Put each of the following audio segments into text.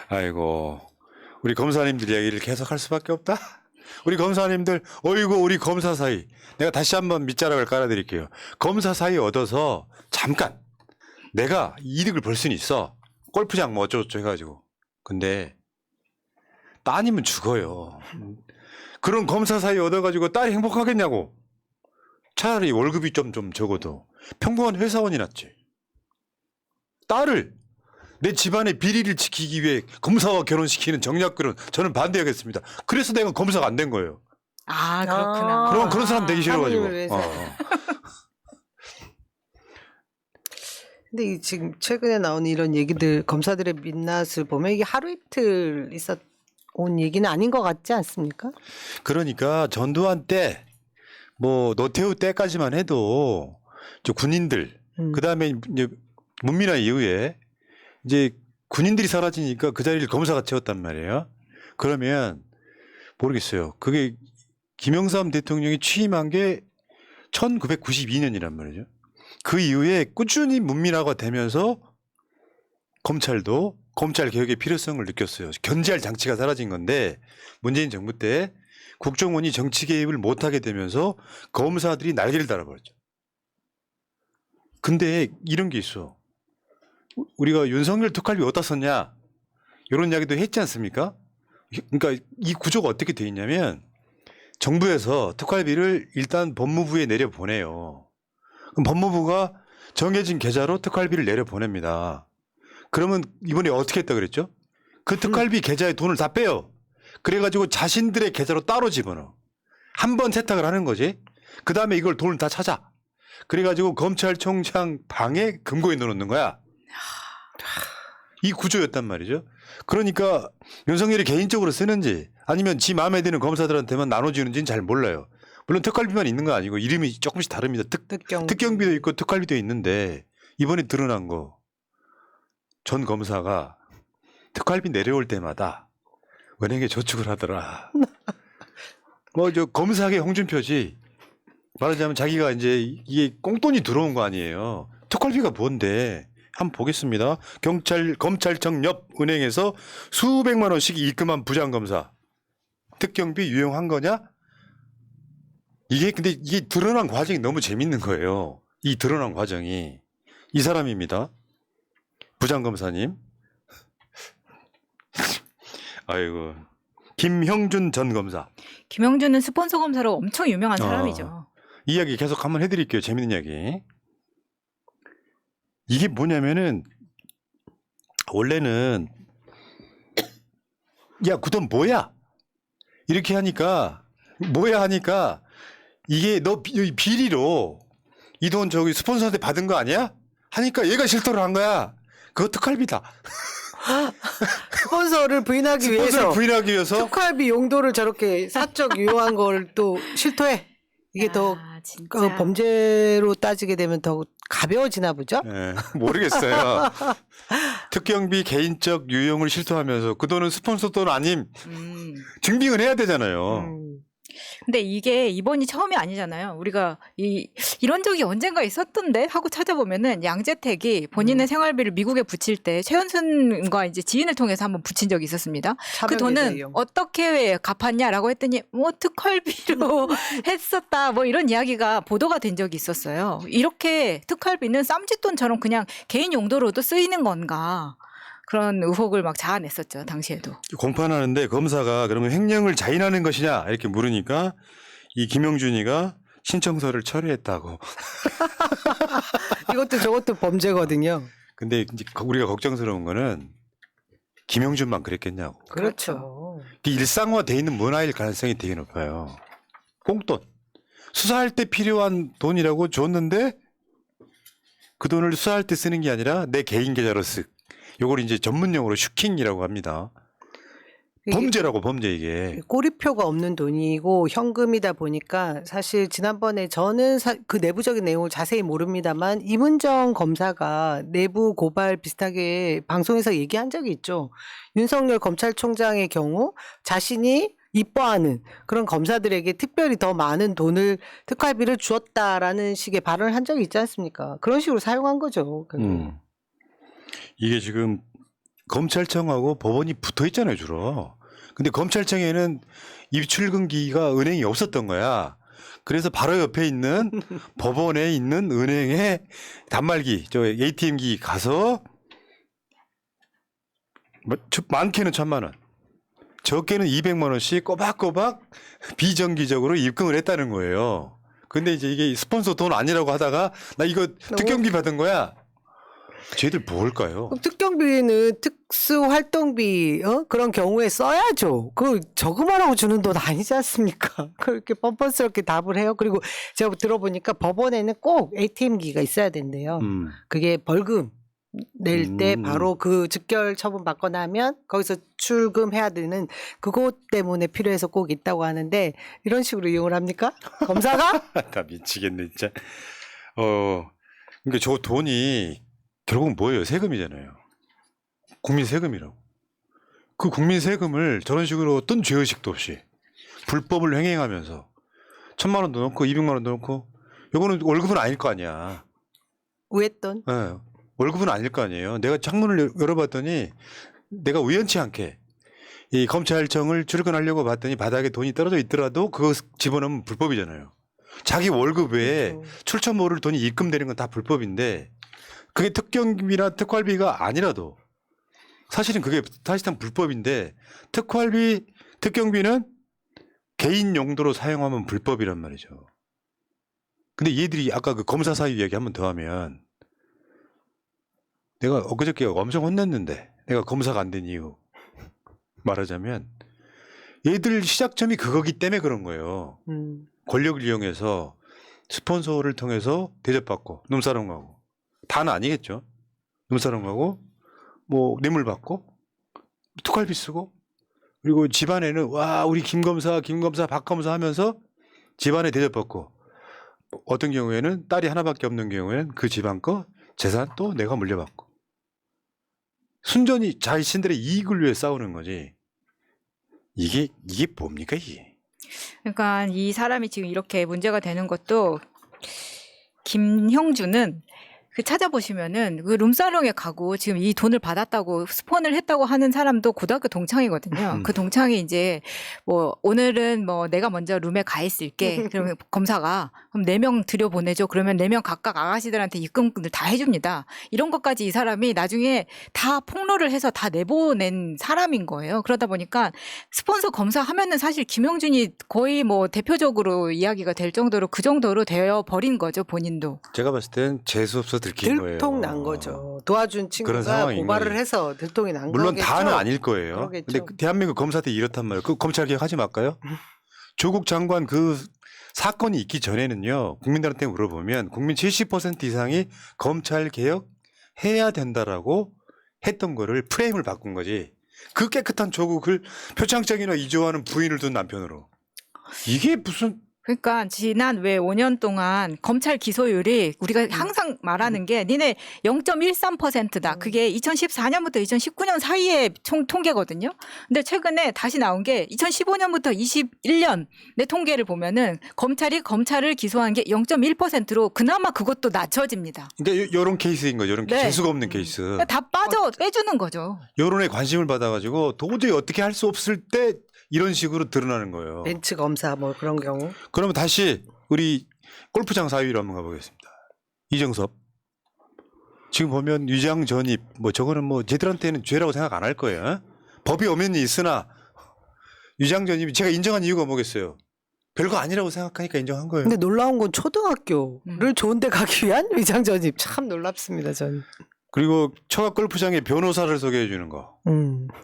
아이고, 우리 검사님들 이야기를 계속 할 수밖에 없다. 우리 검사님들, 어이구, 우리 검사 사이. 내가 다시 한번 밑자락을 깔아드릴게요. 검사 사이 얻어서 잠깐 내가 이득을 볼 수는 있어. 골프장 뭐 어쩌고저쩌고 해가지고. 근데 따님은 죽어요. 그런 검사 사이 얻어가지고 딸이 행복하겠냐고. 차라리 월급이 좀 적어도 평범한 회사원이 낫지. 딸을 내 집안의 비리를 지키기 위해 검사와 결혼시키는 정략결혼 저는 반대하겠습니다. 그래서 내가 검사가 안 된 거예요. 아, 그렇구나. 그런 사람 되기 싫어가지고. 합의를 위해서. 근데 지금 최근에 나오는 이런 얘기들 검사들의 민낯을 보면 이게 하루 이틀 온 얘기는 아닌 것 같지 않습니까? 그러니까 전두환 때, 뭐 노태우 때까지만 해도 저 군인들, 그 다음에 이제 문민화 이후에 이제 군인들이 사라지니까 그 자리를 검사가 채웠단 말이에요. 그러면 모르겠어요. 그게 김영삼 대통령이 취임한 게 1992년이란 말이죠. 그 이후에 꾸준히 문민화가 되면서 검찰도 검찰 개혁의 필요성을 느꼈어요. 견제할 장치가 사라진 건데 문재인 정부 때 국정원이 정치 개입을 못하게 되면서 검사들이 날개를 달아버렸죠. 근데 이런 게 있어. 우리가 윤석열 특활비 어디다 썼냐 이런 이야기도 했지 않습니까? 그러니까 이 구조가 어떻게 돼 있냐면 정부에서 특활비를 일단 법무부에 내려보내요. 그럼 법무부가 정해진 계좌로 특활비를 내려보냅니다. 그러면 이번에 어떻게 했다 그랬죠? 그 특활비 계좌에 돈을 다 빼요. 그래가지고 자신들의 계좌로 따로 집어넣어. 한 번 세탁을 하는 거지. 그 다음에 이걸 돈을 다 찾아. 그래가지고 검찰총장 방에 금고에 넣어놓는 거야. 이 구조였단 말이죠. 그러니까 윤석열이 개인적으로 쓰는지 아니면 지 마음에 드는 검사들한테만 나눠주는지는 잘 몰라요. 물론 특활비만 있는 거 아니고 이름이 조금씩 다릅니다. 특경비도 있고 특활비도 있는데 이번에 드러난 거 전 검사가 특활비 내려올 때마다 은행에 저축을 하더라. 뭐 저 검사계 홍준표지. 말하자면 자기가 이제 이게 꽁돈이 들어온 거 아니에요. 특활비가 뭔데? 한번 보겠습니다. 검찰청 옆 은행에서 수백만 원씩 입금한 부장검사. 특경비 유용한 거냐? 근데 이게 드러난 과정이 너무 재밌는 거예요. 이 드러난 과정이. 이 사람입니다. 부장검사님. 아이고. 김형준 전 검사. 김영준은 스폰서 검사로 엄청 유명한 사람이죠. 이 이야기 계속 한번 해드릴게요. 재밌는 이야기. 이게 뭐냐면은 원래는 야, 그 돈 뭐야? 이렇게 하니까 뭐야 하니까 이게 너 비리로 이 돈 저기 스폰서한테 받은 거 아니야? 하니까 얘가 실토를 한 거야. 그거 특활비다. 스폰서를 부인하기 위해서 특활비 용도를 저렇게 사적 유용한 걸 또 실토해. 이게 더 진짜. 범죄로 따지게 되면 더 가벼워지나 보죠? 네, 모르겠어요. 특경비 개인적 유용을 실토하면서 그 돈은 스폰서 돈 아님 증빙을 해야 되잖아요. 근데 이게 이번이 처음이 아니잖아요. 우리가 이런 적이 언젠가 있었던데 하고 찾아보면은 양재택이 본인의 생활비를 미국에 붙일 때 최은순과 이제 지인을 통해서 한번 붙인 적이 있었습니다. 그 돈은 어떻게 갚았냐라고 했더니 뭐 특활비로 했었다 뭐 이런 이야기가 보도가 된 적이 있었어요. 이렇게 특활비는 쌈짓돈처럼 그냥 개인 용도로도 쓰이는 건가? 그런 의혹을 막 자아냈었죠, 당시에도. 공판하는데 검사가 그러면 횡령을 자인하는 것이냐 이렇게 물으니까 이 김영준이가 신청서를 철회했다고. 이것도 저것도 범죄거든요. 근데 이제 우리가 걱정스러운 거는 김영준만 그랬겠냐고. 그렇죠. 일상화돼 있는 문화일 가능성이 되게 높아요. 꽁돈. 수사할 때 필요한 돈이라고 줬는데 그 돈을 수사할 때 쓰는 게 아니라 내 개인 계좌로 쓱. 요걸 이제 전문용어로 슈킹이라고 합니다. 범죄라고 범죄 이게. 꼬리표가 없는 돈이고 현금이다 보니까 사실 지난번에 저는 그 내부적인 내용을 자세히 모릅니다만 이문정 검사가 내부 고발 비슷하게 방송에서 얘기한 적이 있죠. 윤석열 검찰총장의 경우 자신이 이뻐하는 그런 검사들에게 특별히 더 많은 돈을 특활비를 주었다라는 식의 발언을 한 적이 있지 않습니까? 그런 식으로 사용한 거죠. 이게 지금 검찰청하고 법원이 붙어 있잖아요, 주로. 근데 검찰청에는 입출금기가 은행이 없었던 거야. 그래서 바로 옆에 있는 법원에 있는 은행에 단말기, 저 ATM기 가서 많게는 1,000만 원, 적게는 200만 원씩 꼬박꼬박 비정기적으로 입금을 했다는 거예요. 근데 이제 이게 스폰서 돈 아니라고 하다가 나 이거 특경비 받은 거야. 쟤들 뭘까요? 특경비는 특수활동비 그런 경우에 써야죠. 그 저금하라고 주는 돈 아니지 않습니까? 그렇게 뻔뻔스럽게 답을 해요. 그리고 제가 들어보니까 법원에는 꼭 ATM기가 있어야 된대요. 그게 벌금 낼 때 바로 그 즉결 처분 받거나 하면 거기서 출금해야 되는 그것 때문에 필요해서 꼭 있다고 하는데 이런 식으로 이용을 합니까? 검사가? 나 미치겠네 진짜. 그러니까 저 돈이 결국은 뭐예요? 세금이잖아요. 국민 세금이라고. 그 국민 세금을 저런 식으로 어떤 죄의식도 없이 불법을 횡행하면서 1,000만 원도 넣고 200만 원도 넣고 이거는 월급은 아닐 거 아니야. 우했던? 네. 월급은 아닐 거 아니에요. 내가 창문을 열어봤더니 내가 우연치 않게 이 검찰청을 출근하려고 봤더니 바닥에 돈이 떨어져 있더라도 그거 집어넣으면 불법이잖아요. 자기 월급 외에 그렇죠. 출처 모를 돈이 입금되는 건 다 불법인데 그게 특경비나 특활비가 아니라도 사실은 그게 사실상 불법인데 특활비, 특경비는 개인 용도로 사용하면 불법이란 말이죠. 근데 얘들이 아까 그 검사 사유 이야기 한 번 더 하면 내가 엊그저께 엄청 혼냈는데 내가 검사가 안 된 이유 말하자면 얘들 시작점이 그거기 때문에 그런 거예요. 권력을 이용해서 스폰서를 통해서 대접받고 눈사람하고 다는 아니겠죠. 눈사람하고 뭐 뇌물 받고 특활비 쓰고 그리고 집안에는 와 우리 김 검사 박 검사 하면서 집안에 대접받고 어떤 경우에는 딸이 하나밖에 없는 경우에는 그 집안 거 재산 또 내가 물려받고 순전히 자신들의 이익을 위해 싸우는 거지. 이게 뭡니까 이게? 그러니까 이 사람이 지금 이렇게 문제가 되는 것도 김형주는 그 찾아보시면은 그 룸사롱에 가고 지금 이 돈을 받았다고 스폰을 했다고 하는 사람도 고등학교 동창이거든요. 그 동창이 이제 뭐 오늘은 뭐 내가 먼저 룸에 가 있을게. 그러면 검사가 그럼 4명 들여보내죠. 그러면 4명 각각 아가씨들한테 입금을 다 해줍니다. 이런 것까지 이 사람이 나중에 다 폭로를 해서 다 내보낸 사람인 거예요. 그러다 보니까 스폰서 검사 하면은 사실 김용준이 거의 뭐 대표적으로 이야기가 될 정도로 그 정도로 되어 버린 거죠. 본인도. 제가 봤을 땐 재수없어 들킨 거예요. 들통 난 거죠. 도와준 그런 친구가 상황인 고발을 거지. 해서 들통이 난 거겠죠. 물론 다는 아닐 거예요. 그러겠죠. 근데 그 대한민국 검사들이 이렇단 말이에요. 그 검찰 개혁하지 말까요? 조국 장관 그 사건이 있기 전에는요. 국민들한테 물어보면 국민 70% 이상이 검찰 개혁 해야 된다라고 했던 거를 프레임을 바꾼 거지. 그 깨끗한 조국을 표창장이나 이조하는 부인을 둔 남편으로. 이게 무슨 그러니까 지난 왜 5년 동안 검찰 기소율이 우리가 항상 말하는 게 니네 0.13%다. 그게 2014년부터 2019년 사이의 통계거든요. 근데 최근에 다시 나온 게 2015년부터 21년 내 통계를 보면은 검찰을 기소한 게 0.1%로 그나마 그것도 낮춰집니다. 그러니까 이런 케이스인 거죠. 이런 네. 재수가 없는 케이스. 다 빼주는 거죠. 여론의 관심을 받아가지고 도저히 어떻게 할 수 없을 때 이런 식으로 드러나는 거예요. 벤츠 검사 뭐 그런 경우. 그러면 다시 우리 골프장 사위로 한번 가보겠습니다. 이정섭. 지금 보면 위장 전입 뭐 저거는 뭐 쟤들한테는 죄라고 생각 안 할 거예요. 어? 법이 엄연히 있으나 위장 전입이 제가 인정한 이유가 뭐겠어요. 별거 아니라고 생각하니까 인정한 거예요. 근데 놀라운 건 초등학교를 좋은 데 가기 위한 위장 전입. 참 놀랍습니다, 전. 그리고 청학 골프장에 변호사를 소개해 주는 거.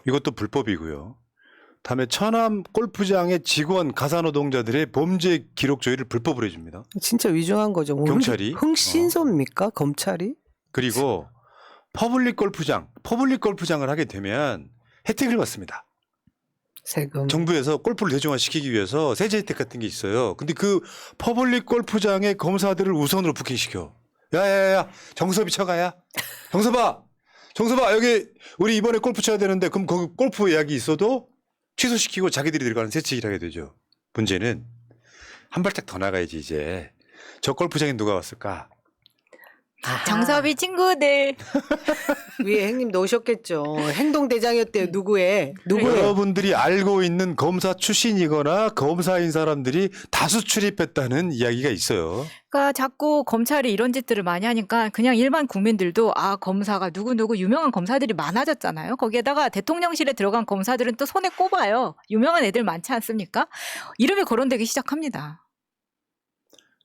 이것도 불법이고요. 다음에 천암 골프장의 직원 가사노동자들의 범죄 기록 조회를 불법으로 해줍니다. 진짜 위중한 거죠. 뭐 경찰이. 흥신소입니까? 검찰이? 그리고 퍼블릭 골프장을 하게 되면 혜택을 받습니다. 세금. 정부에서 골프를 대중화시키기 위해서 세제 혜택 같은 게 있어요. 근데 그 퍼블릭 골프장의 검사들을 우선으로 부킹시켜. 야야야 정섭이 쳐가야. 정섭아 여기 우리 이번에 골프 쳐야 되는데 그럼 거기 골프 예약이 있어도 취소시키고 자기들이 들어가는 세칙을 하게 되죠. 문제는 한 발짝 더 나가야지 이제. 저 골프장에 누가 왔을까? 아하. 정섭이 친구들. 위에 행님도 오셨겠죠. 행동대장이었대요. 누구의? 여러분들이 알고 있는 검사 출신이거나 검사인 사람들이 다수 출입했다는 이야기가 있어요. 그러니까 자꾸 검찰이 이런 짓들을 많이 하니까 그냥 일반 국민들도 아 검사가 누구누구 유명한 검사들이 많아졌잖아요. 거기에다가 대통령실에 들어간 검사들은 또 손에 꼽아요. 유명한 애들 많지 않습니까? 이름이 거론되기 시작합니다.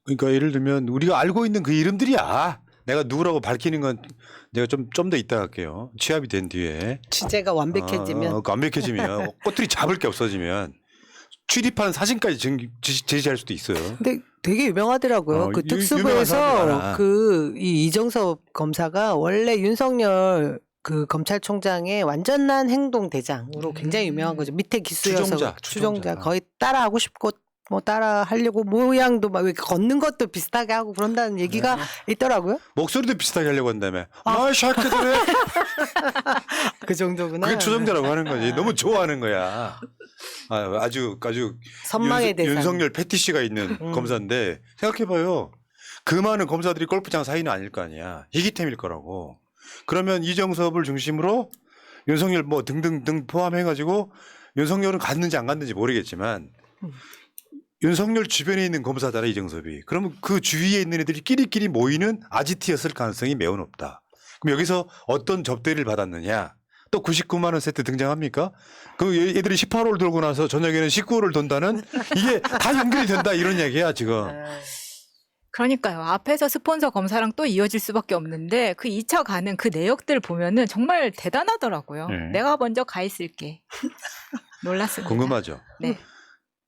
그러니까 예를 들면 우리가 알고 있는 그 이름들이야. 내가 누구라고 밝히는 건 내가 좀 더 이따 할게요. 취합이 된 뒤에. 취재가 완벽해지면. 완벽해지면 꼬투리 잡을 게 없어지면 출입하는 사진까지 제시할 수도 있어요. 근데 되게 유명하더라고요. 그 유명한 사람들 특수부에서 많아. 이 이정섭 검사가 원래 윤석열 그 검찰총장의 완전한 행동대장으로 굉장히 유명한 거죠. 밑에 기수여서 추종자 거의 따라하고 싶고 뭐 따라 하려고 모양도 막 이렇게 걷는 것도 비슷하게 하고 그런다는 얘기가 있더라고요. 목소리도 비슷하게 하려고 한다며. 아, 샤크들에 그 정도구나. 그게 추종자라고 하는 거지. 너무 좋아하는 거야. 아주 선망의 대상. 윤석열 패티시가 있는 검사인데 생각해봐요. 그 많은 검사들이 골프장 사이는 아닐 거 아니야. 희귀템일 거라고. 그러면 이정섭을 중심으로 윤석열 뭐 등등등 포함해가지고 윤석열은 갔는지 안 갔는지 모르겠지만 윤석열 주변에 있는 검사잖아 이정섭이. 그러면 그 주위에 있는 애들이 끼리끼리 모이는 아지트였을 가능성이 매우 높다. 그럼 여기서 어떤 접대를 받았느냐. 또 99만 원 세트 등장합니까? 그 애들이 18호를 돌고 나서 저녁에는 19호를 돈다는 이게 다 연결이 된다 이런 얘기야 지금. 그러니까요. 앞에서 스폰서 검사랑 또 이어질 수밖에 없는데 그 2차 가는 그 내역들 보면은 정말 대단하더라고요. 네. 내가 먼저 가 있을게. 놀랐습니다. 궁금하죠? 네.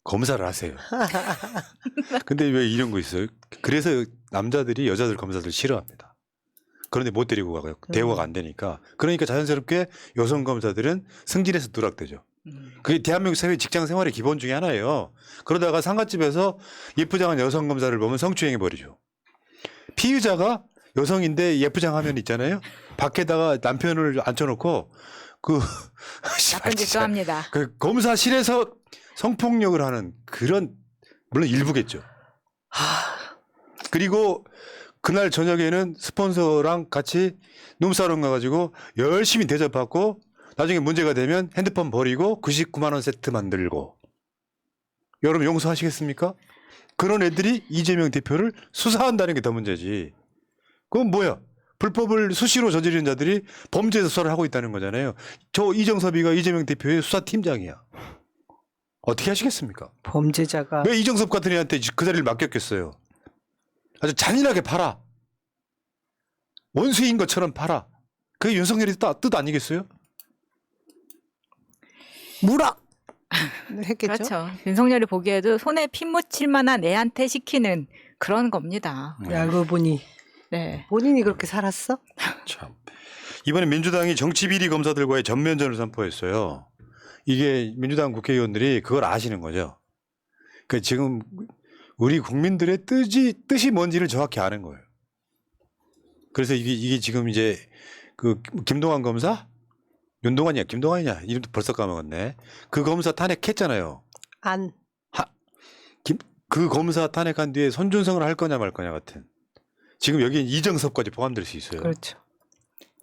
검사를 하세요. 근데 왜 이런 거 있어요? 그래서 남자들이 여자들 검사들 싫어합니다. 그런데 못 데리고 가요. 대우가 안 되니까. 그러니까 자연스럽게 여성 검사들은 승진해서 누락되죠. 그게 대한민국 사회 직장 생활의 기본 중에 하나예요. 그러다가 상가집에서 예쁘장한 여성 검사를 보면 성추행해 버리죠. 피의자가 여성인데 예쁘장하면 있잖아요. 밖에다가 남편을 앉혀놓고 나쁜 짓도 합니다. 그 검사실에서 성폭력을 하는 그런 물론 일부겠죠. 그리고 그날 저녁에는 스폰서랑 같이 룸사롱 가가지고 열심히 대접받고 나중에 문제가 되면 핸드폰 버리고 99만 원 세트 만들고. 여러분 용서하시겠습니까? 그런 애들이 이재명 대표를 수사한다는 게 더 문제지. 그건 뭐야? 불법을 수시로 저지른 자들이 범죄 수사를 하고 있다는 거잖아요. 저 이정섭이가 이재명 대표의 수사팀장이야. 어떻게 하시겠습니까? 범죄자가. 왜 이정섭 같은 애한테 그 자리를 맡겼겠어요? 아주 잔인하게 팔아. 원수인 것처럼 팔아. 그게 윤석열의 뜻 아니겠어요? 무락! 했겠죠. 그렇죠. 윤석열이 보기에도 손에 피 묻힐 만한 애한테 시키는 그런 겁니다. 알고 보니 네. 본인이 그렇게 살았어? 참. 이번에 민주당이 정치비리 검사들과의 전면전을 선포했어요. 이게 민주당 국회의원들이 그걸 아시는 거죠. 그 지금 우리 국민들의 뜻이 뭔지를 정확히 아는 거예요. 그래서 이게 지금 이제 그 김동완 검사? 윤동환이야, 김동환이냐? 이름도 벌써 까먹었네. 그 검사 탄핵했잖아요. 그 검사 탄핵한 뒤에 손준성을 할 거냐 말 거냐 같은. 지금 여기 이정섭까지 포함될 수 있어요. 그렇죠.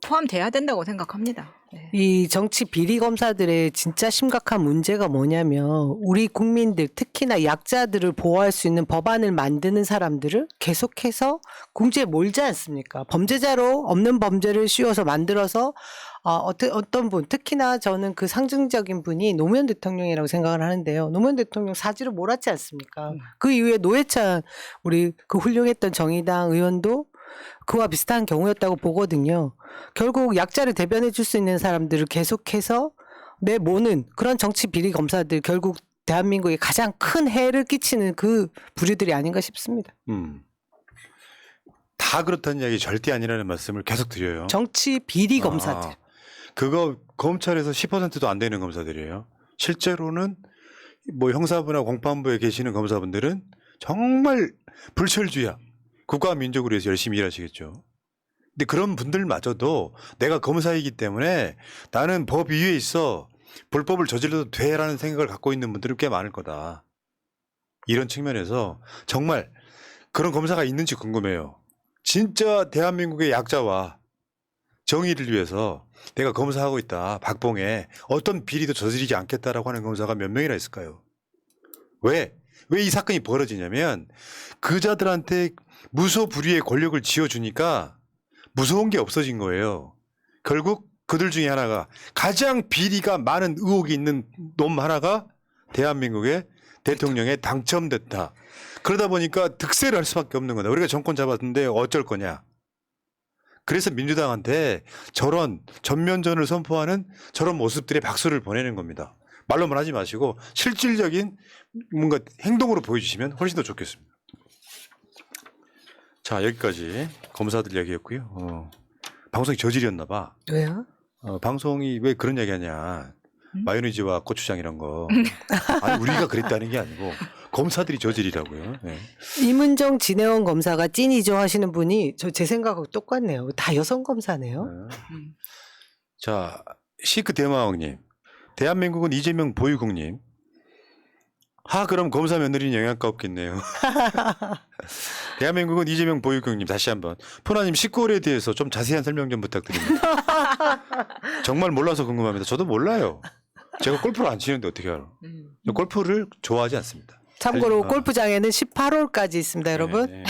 포함돼야 된다고 생각합니다. 네. 이 정치 비리 검사들의 진짜 심각한 문제가 뭐냐면 우리 국민들 특히나 약자들을 보호할 수 있는 법안을 만드는 사람들을 계속해서 궁지에 몰지 않습니까? 범죄자로 없는 범죄를 씌워서 만들어서 어떤 분 특히나 저는 그 상징적인 분이 노무현 대통령이라고 생각을 하는데요. 노무현 대통령 사지로 몰았지 않습니까? 그 이후에 노회찬 우리 그 훌륭했던 정의당 의원도 그와 비슷한 경우였다고 보거든요. 결국 약자를 대변해 줄 수 있는 사람들을 계속해서 내모는 그런 정치 비리 검사들 결국 대한민국에 가장 큰 해를 끼치는 그 부류들이 아닌가 싶습니다. 다 그렇다는 이야기 절대 아니라는 말씀을 계속 드려요. 정치 비리 검사들. 그거 검찰에서 10%도 안 되는 검사들이에요. 실제로는 뭐 형사부나 공판부에 계시는 검사분들은 정말 불철주야. 국가와 민족을 위해서 열심히 일하시겠죠. 근데 그런 분들마저도 내가 검사이기 때문에 나는 법 위에 있어 불법을 저질러도 돼라는 생각을 갖고 있는 분들은 꽤 많을 거다. 이런 측면에서 정말 그런 검사가 있는지 궁금해요. 진짜 대한민국의 약자와 정의를 위해서 내가 검사하고 있다. 박봉에 어떤 비리도 저지르지 않겠다라고 하는 검사가 몇 명이나 있을까요? 왜 이 사건이 벌어지냐면 그자들한테 무소불위의 권력을 쥐어주니까 무서운 게 없어진 거예요. 결국 그들 중에 하나가 가장 비리가 많은 의혹이 있는 놈 하나가 대한민국의 대통령에 당첨됐다. 그러다 보니까 득세를 할 수밖에 없는 거다. 우리가 정권 잡았는데 어쩔 거냐. 그래서 민주당한테 저런 전면전을 선포하는 저런 모습들의 박수를 보내는 겁니다. 말로만 하지 마시고 실질적인 뭔가 행동으로 보여주시면 훨씬 더 좋겠습니다. 자, 여기까지 검사들 얘기했고요. 방송이 저질이었나 봐. 왜요? 방송이 왜 그런 얘기하냐. 마요네즈와 고추장 이런 거. 아니 우리가 그랬다는 게 아니고 검사들이 저질이라고요. 네. 이문정 진해원 검사가 찐이죠 하시는 분이 제 생각하고 똑같네요. 다 여성 검사네요. 네. 자, 시크 대마왕님. 대한민국은 이재명 보유국님. 그럼 검사 며느리는 영양가 없겠네요. 대한민국은 이재명 보유국님 다시 한번. 푸나님 19월에 대해서 좀 자세한 설명 좀 부탁드립니다. 정말 몰라서 궁금합니다. 저도 몰라요. 제가 골프를 안 치는데 어떻게 알아? 골프를 좋아하지 않습니다. 참고로 골프장에는 18홀까지 있습니다, 여러분. 네, 네.